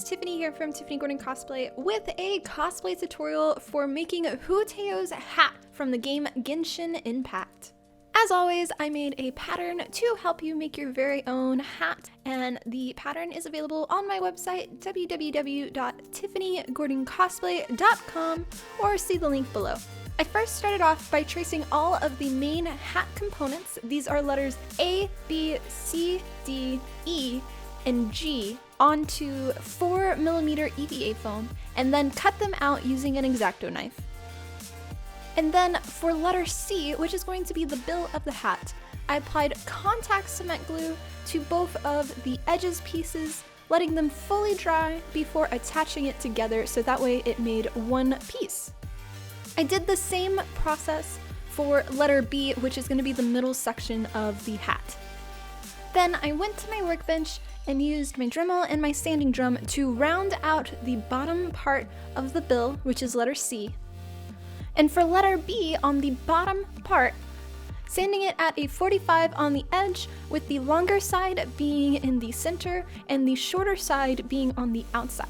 Tiffany here from Tiffany Gordon Cosplay with a cosplay tutorial for making Huteo's hat from the game Genshin Impact. As always, I made a pattern to help you make your very own hat, and the pattern is available on my website, www.tiffanygordoncosplay.com, or see the link below. I first started off by tracing all of the main hat components. These are letters A, B, C, D, E, and G onto 4mm EVA foam, and then cut them out using an X-Acto knife. And then for letter C, which is going to be the bill of the hat, I applied contact cement glue to both of the edges pieces, letting them fully dry before attaching it together so that way it made one piece. I did the same process for letter B, which is going to be the middle section of the hat. Then I went to my workbench and used my Dremel and my sanding drum to round out the bottom part of the bill, which is letter C. And for letter B, on the bottom part, sanding it at a 45 on the edge, with the longer side being in the center and the shorter side being on the outside.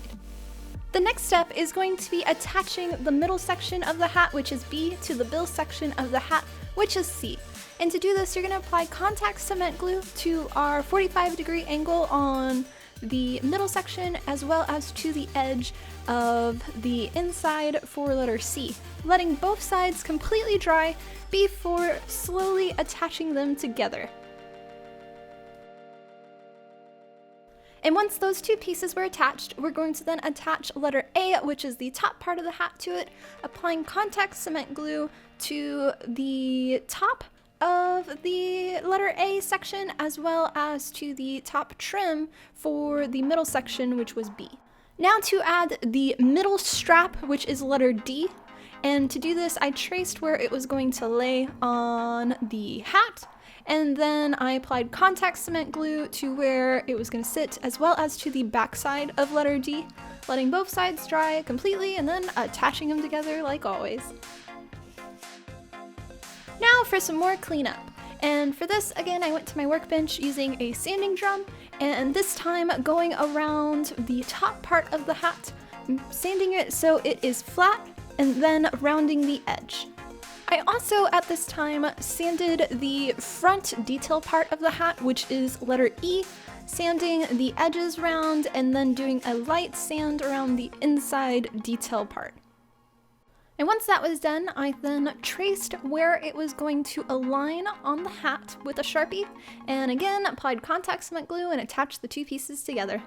The next step is going to be attaching the middle section of the hat, which is B, to the bill section of the hat, which is C. And to do this, you're going to apply contact cement glue to our 45-degree angle on the middle section, as well as to the edge of the inside for letter C, letting both sides completely dry before slowly attaching them together. And once those two pieces were attached, we're going to then attach letter A, which is the top part of the hat, to it, applying contact cement glue to the top of the letter A section, as well as to the top trim for the middle section, which was B. Now to add the middle strap, which is letter D, and to do this I traced where it was going to lay on the hat, and then I applied contact cement glue to where it was going to sit, as well as to the back side of letter D, letting both sides dry completely and then attaching them together like always. Now for some more cleanup. And for this, again, I went to my workbench using a sanding drum, and this time going around the top part of the hat, sanding it so it is flat, and then rounding the edge. I also, at this time, sanded the front detail part of the hat, which is letter E, sanding the edges round, and then doing a light sand around the inside detail part. And once that was done, I then traced where it was going to align on the hat with a Sharpie, and again applied contact cement glue and attached the two pieces together.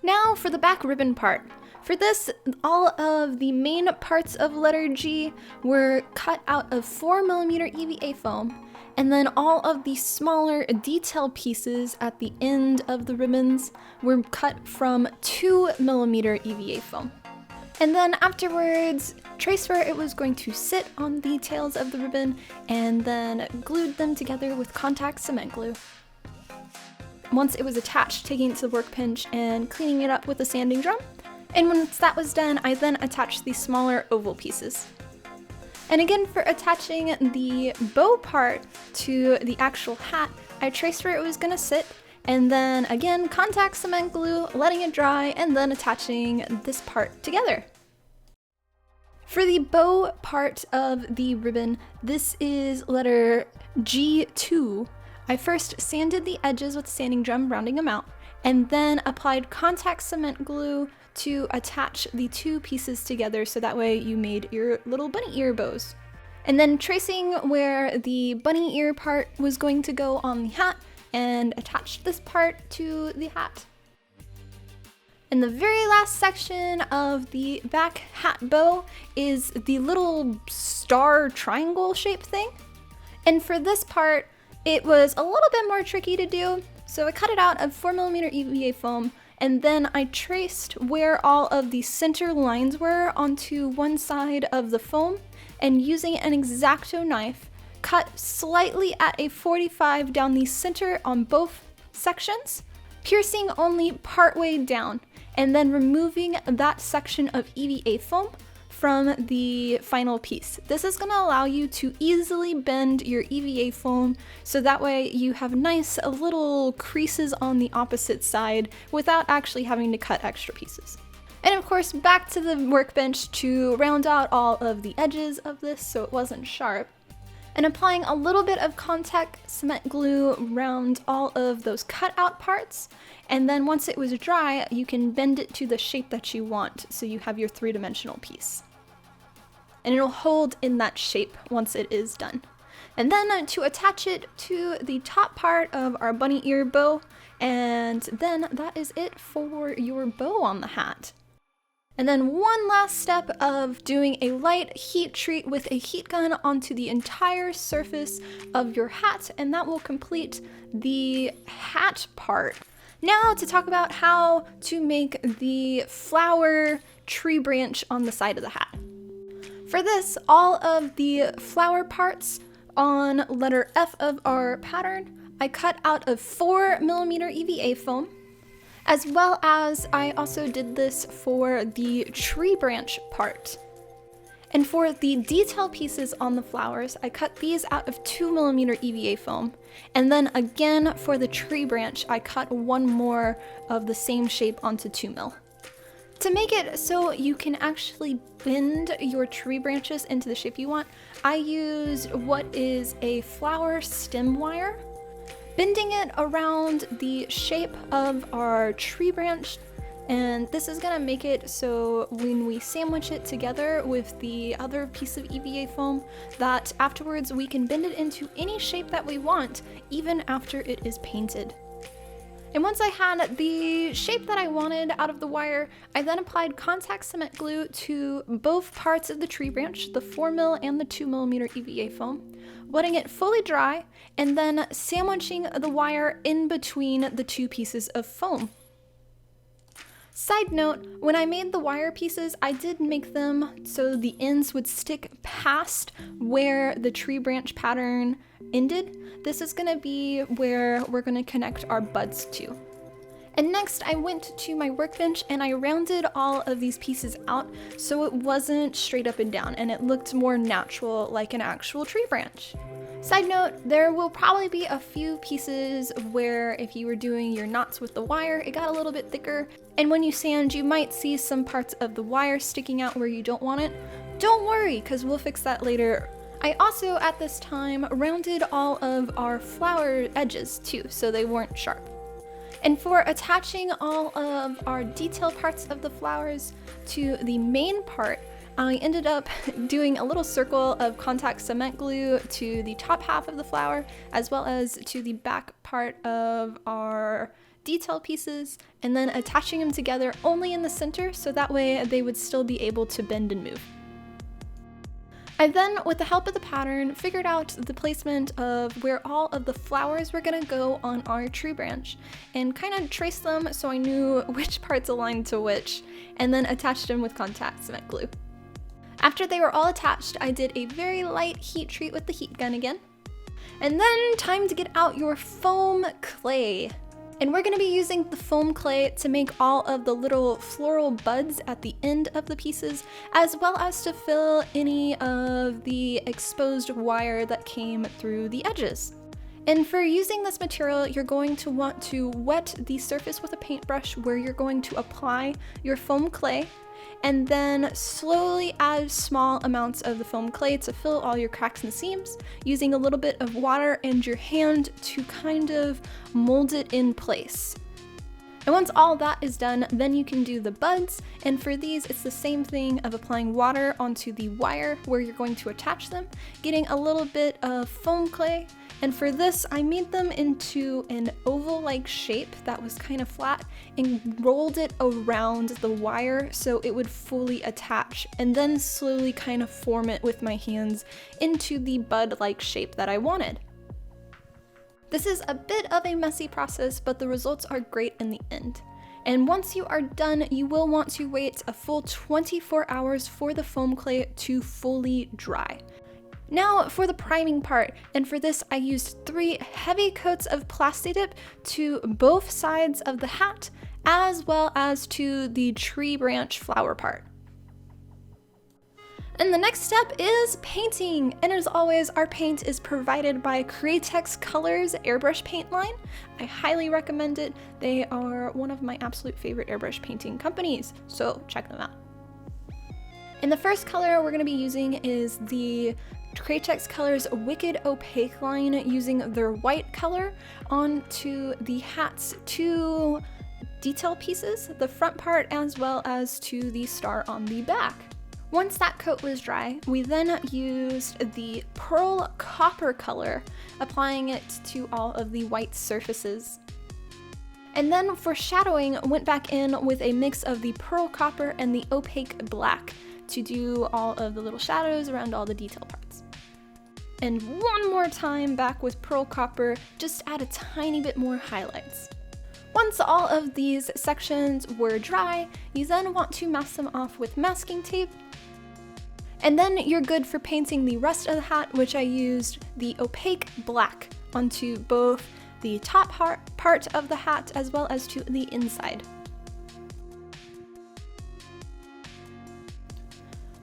Now for the back ribbon part. For this, all of the main parts of letter G were cut out of 4mm EVA foam, and then all of the smaller detail pieces at the end of the ribbons were cut from 2mm EVA foam. And then afterwards, traced where it was going to sit on the tails of the ribbon, and then glued them together with contact cement glue. Once it was attached, taking it to the workbench and cleaning it up with a sanding drum. And once that was done, I then attached the smaller oval pieces. And again, for attaching the bow part to the actual hat, I traced where it was going to sit, and then again, contact cement glue, letting it dry, and then attaching this part together. For the bow part of the ribbon, this is letter G2. I first sanded the edges with a sanding drum, rounding them out, and then applied contact cement glue to attach the two pieces together so that way you made your little bunny ear bows. And then tracing where the bunny ear part was going to go on the hat, and attached this part to the hat. And the very last section of the back hat bow is the little star triangle shape thing. And for this part, it was a little bit more tricky to do, so I cut it out of 4mm EVA foam, and then I traced where all of the center lines were onto one side of the foam, and using an X-Acto knife, cut slightly at a 45 down the center on both sections, piercing only partway down, and then removing that section of EVA foam from the final piece. This is going to allow you to easily bend your EVA foam so that way you have nice little creases on the opposite side without actually having to cut extra pieces. And of course, back to the workbench to round out all of the edges of this so it wasn't sharp. And applying a little bit of contact cement glue around all of those cutout parts. And then once it was dry, you can bend it to the shape that you want so you have your three-dimensional piece. And it'll hold in that shape once it is done. And then to attach it to the top part of our bunny ear bow, and then that is it for your bow on the hat. And then one last step of doing a light heat treat with a heat gun onto the entire surface of your hat, and that will complete the hat part. Now to talk about how to make the flower tree branch on the side of the hat. For this, all of the flower parts on letter F of our pattern, I cut out of 4mm EVA foam. As well as I also did this for the tree branch part. And for the detail pieces on the flowers, I cut these out of 2mm EVA foam. And then again for the tree branch, I cut one more of the same shape onto 2mm. To make it so you can actually bend your tree branches into the shape you want, I used what is a flower stem wire. Bending it around the shape of our tree branch, and this is gonna make it so when we sandwich it together with the other piece of EVA foam, that afterwards we can bend it into any shape that we want, even after it is painted. And once I had the shape that I wanted out of the wire, I then applied contact cement glue to both parts of the tree branch, the 4mm and the 2mm EVA foam, letting it fully dry, and then sandwiching the wire in between the two pieces of foam. Side note, when I made the wire pieces, I did make them so the ends would stick past where the tree branch pattern ended. This is gonna be where we're gonna connect our buds to. And next I went to my workbench and I rounded all of these pieces out so it wasn't straight up and down and it looked more natural like an actual tree branch. Side note, there will probably be a few pieces where if you were doing your knots with the wire, it got a little bit thicker, and when you sand, you might see some parts of the wire sticking out where you don't want it. Don't worry, because we'll fix that later. I also, at this time, rounded all of our flower edges too, so they weren't sharp. And for attaching all of our detail parts of the flowers to the main part, I ended up doing a little circle of contact cement glue to the top half of the flower, as well as to the back part of our detail pieces, and then attaching them together only in the center, so that way they would still be able to bend and move. I then, with the help of the pattern, figured out the placement of where all of the flowers were gonna go on our tree branch, and kind of traced them so I knew which parts aligned to which, and then attached them with contact cement glue. After they were all attached, I did a very light heat treat with the heat gun again. And then time to get out your foam clay. And we're gonna be using the foam clay to make all of the little floral buds at the end of the pieces, as well as to fill any of the exposed wire that came through the edges. And for using this material, you're going to want to wet the surface with a paintbrush where you're going to apply your foam clay, and then slowly add small amounts of the foam clay to fill all your cracks and seams, using a little bit of water and your hand to kind of mold it in place. And once all that is done, then you can do the buds, and for these it's the same thing of applying water onto the wire where you're going to attach them, getting a little bit of foam clay, and for this I made them into an oval-like shape that was kind of flat and rolled it around the wire so it would fully attach, and then slowly kind of form it with my hands into the bud-like shape that I wanted. This is a bit of a messy process, but the results are great in the end. And once you are done, you will want to wait a full 24 hours for the foam clay to fully dry. Now for the priming part, and for this I used 3 heavy coats of Plasti-Dip to both sides of the hat, as well as to the tree branch flower part. And the next step is painting. And as always, our paint is provided by Createx Colors airbrush paint line. I highly recommend it. They are one of my absolute favorite airbrush painting companies, so check them out. And the first color we're going to be using is the Createx Colors Wicked Opaque line, using their white color onto the hat's two detail pieces, the front part as well as to the star on the back. Once that coat was dry, we then used the Pearl Copper color, applying it to all of the white surfaces. And then for shadowing, went back in with a mix of the Pearl Copper and the Opaque Black to do all of the little shadows around all the detail parts. And one more time back with Pearl Copper, just add a tiny bit more highlights. Once all of these sections were dry, you then want to mask them off with masking tape. And then you're good for painting the rest of the hat, which I used the Opaque Black onto both the top part of the hat as well as to the inside.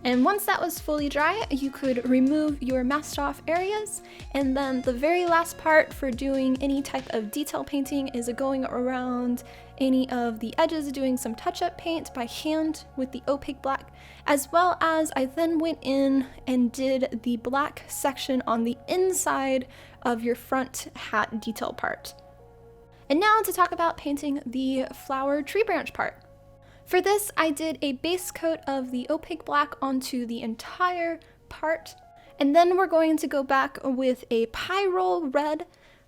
And once that was fully dry, you could remove your masked off areas. And then the very last part for doing any type of detail painting is going around any of the edges, doing some touch-up paint by hand with the Opaque Black, as well as I then went in and did the black section on the inside of your front hat detail part. And now to talk about painting the flower tree branch part. For this, I did a base coat of the Opaque Black onto the entire part, and then we're going to go back with a Pyrrole Red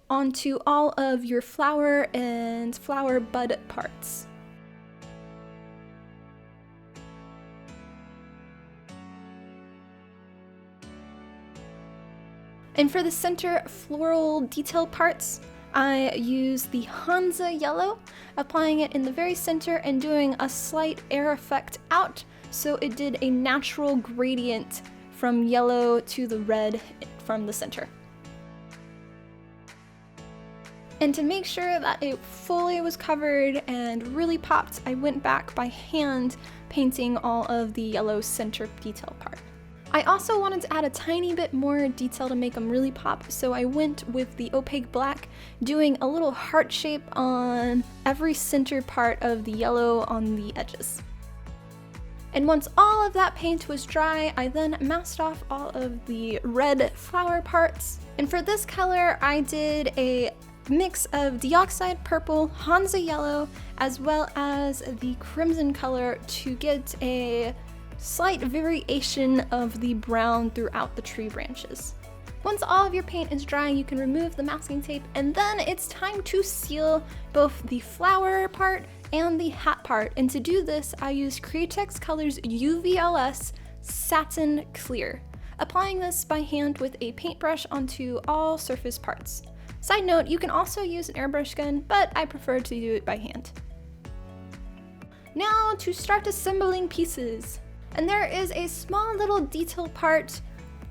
onto all of your flower and flower bud parts. And for the center floral detail parts, I used the Hansa Yellow, applying it in the very center and doing a slight air effect out, so it did a natural gradient from yellow to the red from the center. And to make sure that it fully was covered and really popped, I went back by hand painting all of the yellow center detail part. I also wanted to add a tiny bit more detail to make them really pop, so I went with the Opaque Black, doing a little heart shape on every center part of the yellow on the edges. And once all of that paint was dry, I then masked off all of the red flower parts. And for this color, I did a mix of Deoxide Purple, Hansa Yellow, as well as the Crimson color to get a slight variation of the brown throughout the tree branches. Once all of your paint is dry, you can remove the masking tape, and then it's time to seal both the flower part and the hat part. And to do this, I used Createx Colors UVLS Satin Clear, applying this by hand with a paintbrush onto all surface parts. Side note, you can also use an airbrush gun, but I prefer to do it by hand. Now to start assembling pieces. And there is a small little detail part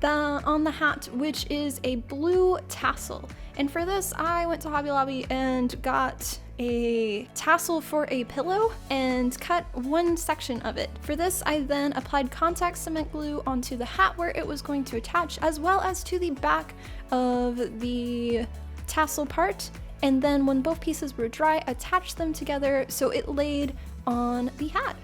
on the hat, which is a blue tassel. And for this, I went to Hobby Lobby and got a tassel for a pillow and cut one section of it. For this, I then applied contact cement glue onto the hat where it was going to attach, as well as to the back of the tassel part. And then when both pieces were dry, attached them together so it laid on the hat.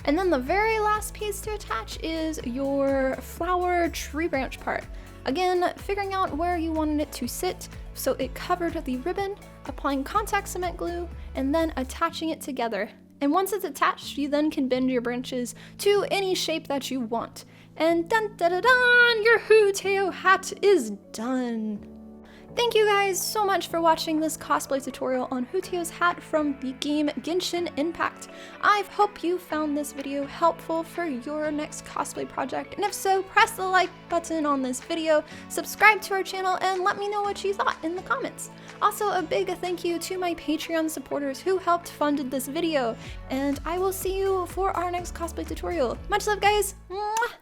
And then the very last piece to attach is your flower tree branch part. Again, figuring out where you wanted it to sit so it covered the ribbon, applying contact cement glue, and then attaching it together. And once it's attached, you then can bend your branches to any shape that you want. And dun da da dun, your Huteo hat is done. Thank you guys so much for watching this cosplay tutorial on Huteo's hat from the game Genshin Impact. I hope you found this video helpful for your next cosplay project, and if so, press the like button on this video, subscribe to our channel, and let me know what you thought in the comments. Also, a big thank you to my Patreon supporters who helped fund this video, and I will see you for our next cosplay tutorial. Much love, guys! Mwah!